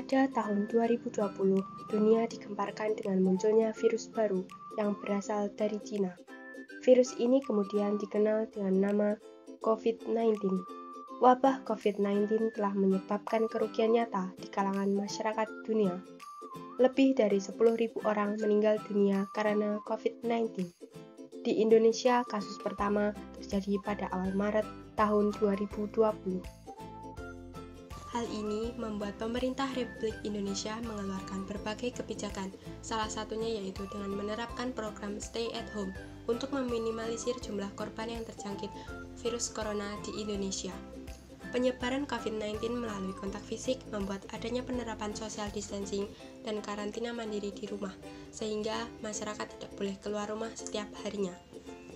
Pada tahun 2020, dunia digemparkan dengan munculnya virus baru yang berasal dari Cina. Virus ini kemudian dikenal dengan nama COVID-19. Wabah COVID-19 telah menyebabkan kerugian nyata di kalangan masyarakat dunia. Lebih dari 10.000 orang meninggal dunia karena COVID-19. Di Indonesia, kasus pertama terjadi pada awal Maret tahun 2020. Hal ini membuat pemerintah Republik Indonesia mengeluarkan berbagai kebijakan, salah satunya yaitu dengan menerapkan program Stay at Home untuk meminimalisir jumlah korban yang terjangkit virus corona di Indonesia. Penyebaran COVID-19 melalui kontak fisik membuat adanya penerapan social distancing dan karantina mandiri di rumah, sehingga masyarakat tidak boleh keluar rumah setiap harinya.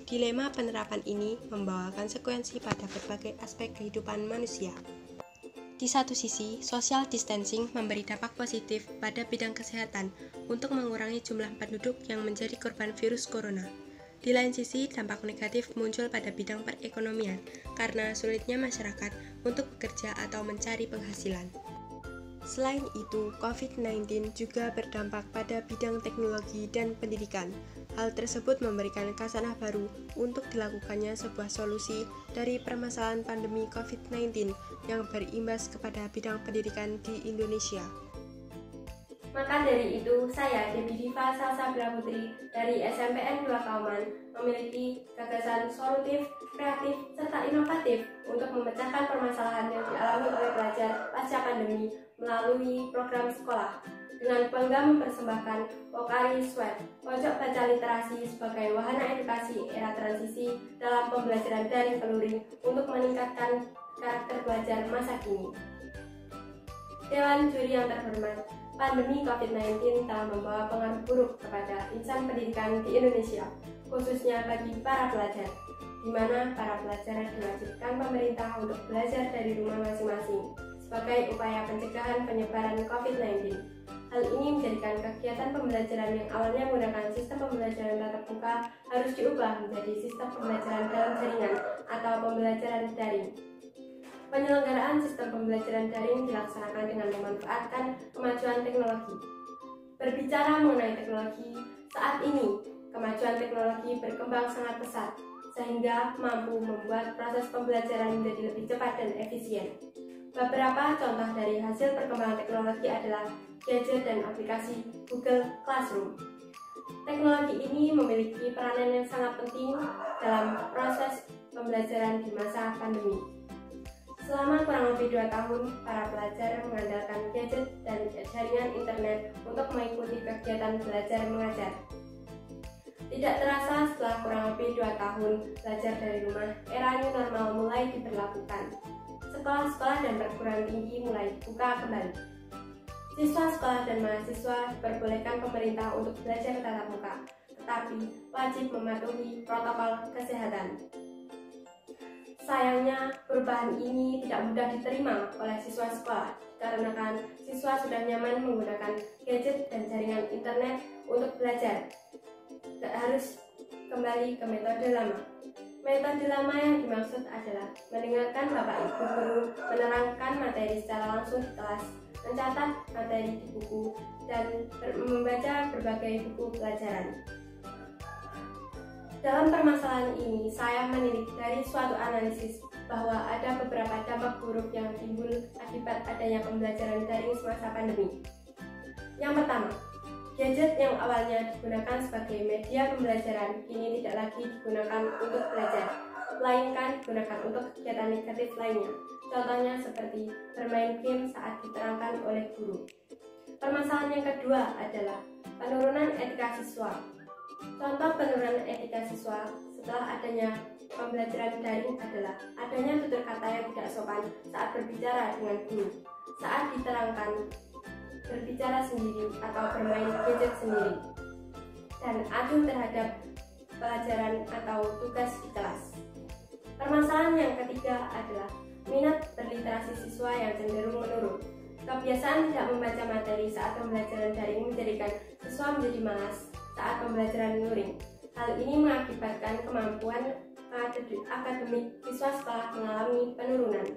Dilema penerapan ini membawa konsekuensi pada berbagai aspek kehidupan manusia. Di satu sisi, social distancing memberi dampak positif pada bidang kesehatan untuk mengurangi jumlah penduduk yang menjadi korban virus corona. Di lain sisi, dampak negatif muncul pada bidang perekonomian karena sulitnya masyarakat untuk bekerja atau mencari penghasilan. Selain itu, COVID-19 juga berdampak pada bidang teknologi dan pendidikan. Hal tersebut memberikan khasanah baru untuk dilakukannya sebuah solusi dari permasalahan pandemi COVID-19 yang berimbas kepada bidang pendidikan di Indonesia. Maka dari itu, saya, Debbie Diva Salsabila Putri dari SMPN 2 Kauman memiliki gagasan solutif, kreatif, serta inovatif untuk memecahkan permasalahan yang dialami oleh pelajar pasca pandemi melalui program sekolah. Dengan bangga mempersembahkan Pokari Sweat, pojok baca literasi sebagai wahana edukasi era transisi dalam pembelajaran daring ke luring untuk meningkatkan karakter belajar masa kini. Dewan Juri yang terhormat, pandemi COVID-19 telah membawa pengaruh buruk kepada insan pendidikan di Indonesia, khususnya bagi para pelajar, di mana para pelajar diwajibkan pemerintah untuk belajar dari rumah masing-masing sebagai upaya pencegahan penyebaran COVID-19. Hal ini menjadikan kegiatan pembelajaran yang awalnya menggunakan sistem pembelajaran tatap muka harus diubah menjadi sistem pembelajaran dalam jaringan atau pembelajaran daring. Penyelenggaraan sistem pembelajaran daring dilaksanakan dengan memanfaatkan kemajuan teknologi. Berbicara mengenai teknologi, saat ini kemajuan teknologi berkembang sangat pesat, sehingga mampu membuat proses pembelajaran menjadi lebih cepat dan efisien. Beberapa contoh dari hasil perkembangan teknologi adalah gadget dan aplikasi Google Classroom. Teknologi ini memiliki peranan yang sangat penting dalam proses pembelajaran di masa pandemi. Selama kurang lebih 2 tahun, para pelajar mengandalkan gadget dan jaringan internet untuk mengikuti kegiatan belajar mengajar. Tidak terasa setelah kurang lebih 2 tahun belajar dari rumah, era new normal mulai diberlakukan. Sekolah-sekolah dan perguruan tinggi mulai buka kembali. Siswa sekolah dan mahasiswa diperbolehkan pemerintah untuk belajar tatap muka, tetapi wajib mematuhi protokol kesehatan. Sayangnya, perubahan ini tidak mudah diterima oleh siswa sekolah, karena siswa sudah nyaman menggunakan gadget dan jaringan internet untuk belajar. Harus kembali ke metode lama. Metode lama yang dimaksud adalah mendengarkan Bapak Ibu guru menerangkan materi secara langsung di kelas, mencatat materi di buku, dan membaca berbagai buku pelajaran. Dalam permasalahan ini, saya menilik dari suatu analisis bahwa ada beberapa dampak buruk yang timbul akibat adanya pembelajaran daring semasa pandemi. Yang pertama, gadget yang awalnya digunakan sebagai media pembelajaran kini tidak lagi digunakan untuk belajar, melainkan digunakan untuk kegiatan negatif lainnya. Contohnya seperti bermain game saat diterangkan oleh guru. Permasalahan yang kedua adalah penurunan etika siswa. Contoh penurunan etika siswa setelah adanya pembelajaran daring adalah adanya tutur kata yang tidak sopan saat berbicara dengan guru, saat diterangkan berbicara sendiri atau bermain gadget sendiri, dan acuh terhadap pelajaran atau tugas di kelas. Permasalahan yang ketiga adalah minat berliterasi siswa yang cenderung menurun. Kebiasaan tidak membaca materi saat pembelajaran daring menjadikan siswa menjadi malas saat pembelajaran luring. Hal ini mengakibatkan kemampuan akademik siswa sekolah mengalami penurunan.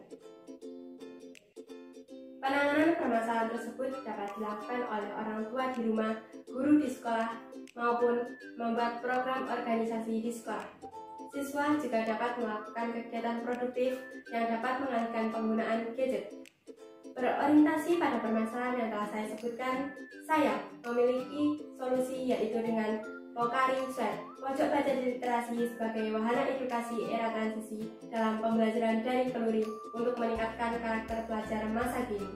Penanganan permasalahan tersebut dapat dilakukan oleh orang tua di rumah, guru di sekolah, maupun membuat program organisasi di sekolah. Siswa juga dapat melakukan kegiatan produktif yang dapat mengalihkan penggunaan gadget. Berorientasi pada permasalahan yang telah saya sebutkan, saya memiliki solusi yaitu dengan Pokari Sweat, pojok belajar literasi sebagai wahana edukasi era transisi dalam pembelajaran daring ke luring untuk meningkatkan karakter pelajar masa kini.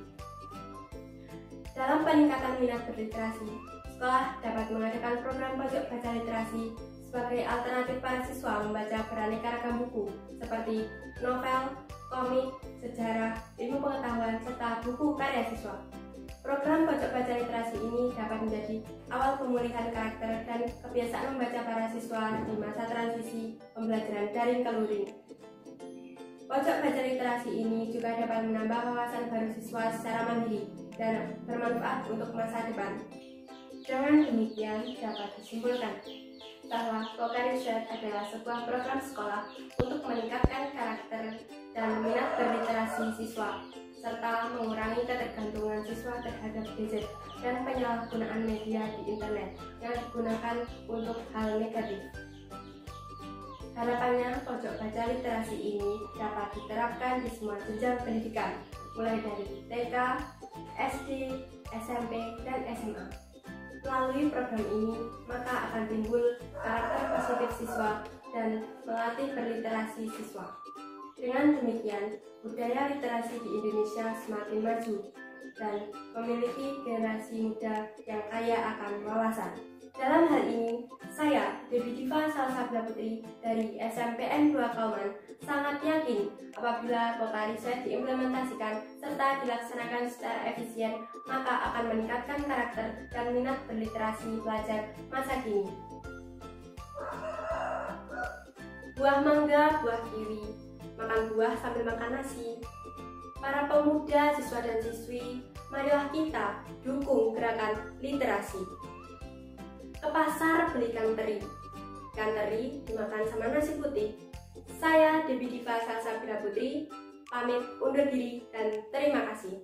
Dalam peningkatan minat berliterasi, sekolah dapat mengadakan program pojok baca literasi sebagai alternatif para siswa membaca beraneka ragam buku seperti novel, komik, sejarah, ilmu pengetahuan, serta buku karya siswa. Program pojok baca literasi ini dapat menjadi awal pemulihan karakter dan kebiasaan membaca para siswa di masa transisi pembelajaran daring ke luring. Pojok baca literasi ini juga dapat menambah wawasan baru siswa secara mandiri dan bermanfaat untuk masa depan. Dengan demikian dapat disimpulkan bahwa Pokari Sweat adalah sebuah program sekolah untuk meningkatkan karakter dan minat berliterasi siswa, serta mengurangi ketergantungan siswa terhadap gadget dan penyalahgunaan media di internet yang digunakan untuk hal negatif. Harapannya, pojok baca literasi ini dapat diterapkan di semua jenjang pendidikan, mulai dari TK, SD, SMP, dan SMA. Melalui program ini, maka akan timbul karakter positif siswa dan melatih berliterasi siswa. Dengan demikian, budaya literasi di Indonesia semakin maju dan memiliki generasi muda yang kaya akan wawasan. Dalam hal ini, saya, Debbie Diva Salsabila Putri dari SMPN 2 Kauman, sangat yakin apabila Pokari Sweat diimplementasikan serta dilaksanakan secara efisien, maka akan meningkatkan karakter dan minat berliterasi pelajar masa kini. Buah mangga, buah kiwi, makan buah sambil makan nasi. Para pemuda, siswa dan siswi, marilah kita dukung gerakan literasi. Ke pasar beli ikan teri. Ikan teri dimakan sama nasi putih. Saya Debbie Diva Salsabila Putri, pamit undur diri dan terima kasih.